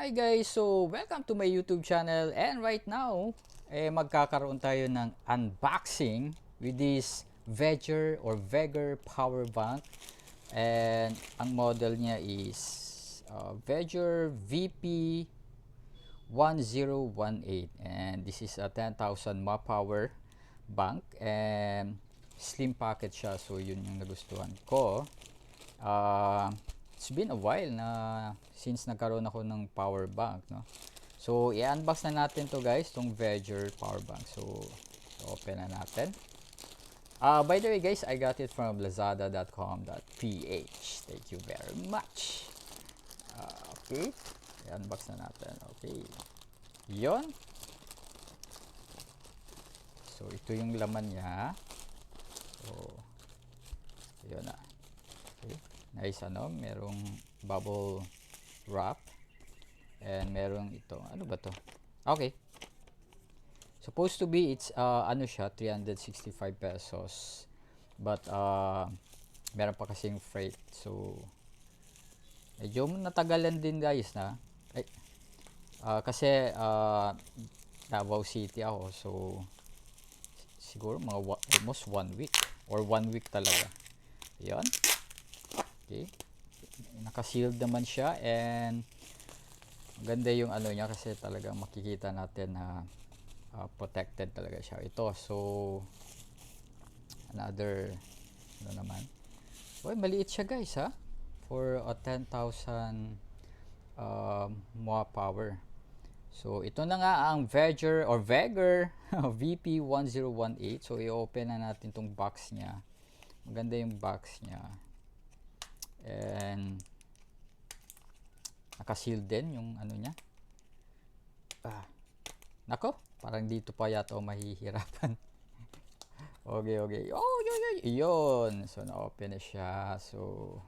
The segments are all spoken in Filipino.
Hi guys, so welcome to my YouTube channel, and right now magkakaroon tayo ng unboxing with this Veger Powerbank, and ang model niya is Veger VP1018, and this is a 10,000 mAh power bank and slim packet siya, so yun yung nagustuhan ko. It's been a while na since nagkaroon ako ng power bank, no? So i-unbox na natin to guys, tong Veger power bank. So open na natin. By the way guys, I got it from lazada.com.ph. Thank you very much. Okay, i-unbox na natin. Okay, yon. So ito yung laman niya. So yun na. Okay. Nice, merong bubble wrap and merong ito, ano ba to? Okay, supposed to be it's siya 365 pesos, but meron pa kasing freight, so medyo natagalan din guys na kasi Davao City ako, so siguro mga almost 1 week or 1 week talaga yon. Okay, naka-sealed naman siya, and maganda yung niya kasi talagang makikita natin na protected talaga siya. Ito, so another naman. Uy, maliit siya guys ha, for a 10,000 mAh power. So ito na nga ang Veger VP1018. So i-open na natin tong box niya. Maganda yung box niya. And naka-seal din yung niya. Nako, parang dito pa yata ako mahihirapan. Okay. Oh, yun. So na-open na siya. So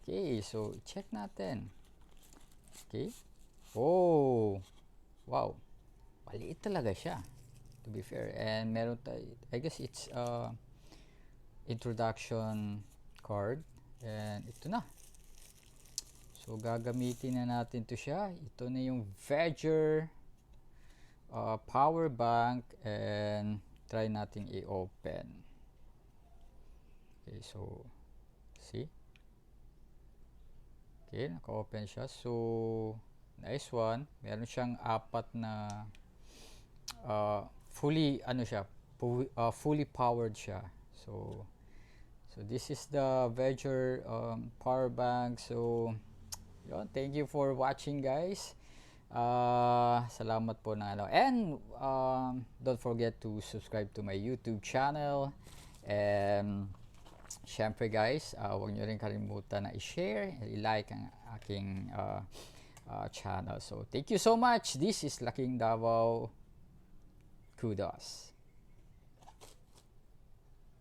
okay, so check natin. Okay. Oh, wow, maliit talaga siya, to be fair. And meron tayo, I guess it's introduction card. And ito na. So gagamitin na natin to siya. Ito na yung Veger power bank, and try nating i-open. Okay, so see? Okay, naka-open siya. So nice one. Meron siyang apat na fully fully powered siya. So this is the Veger power bank. So yun, thank you for watching guys. Salamat po na and don't forget to subscribe to my YouTube channel, and syempre guys, huwag nyo rin kalimutan na i-share, i-like ang aking channel. So thank you so much. This is Laking Davao. Kudos.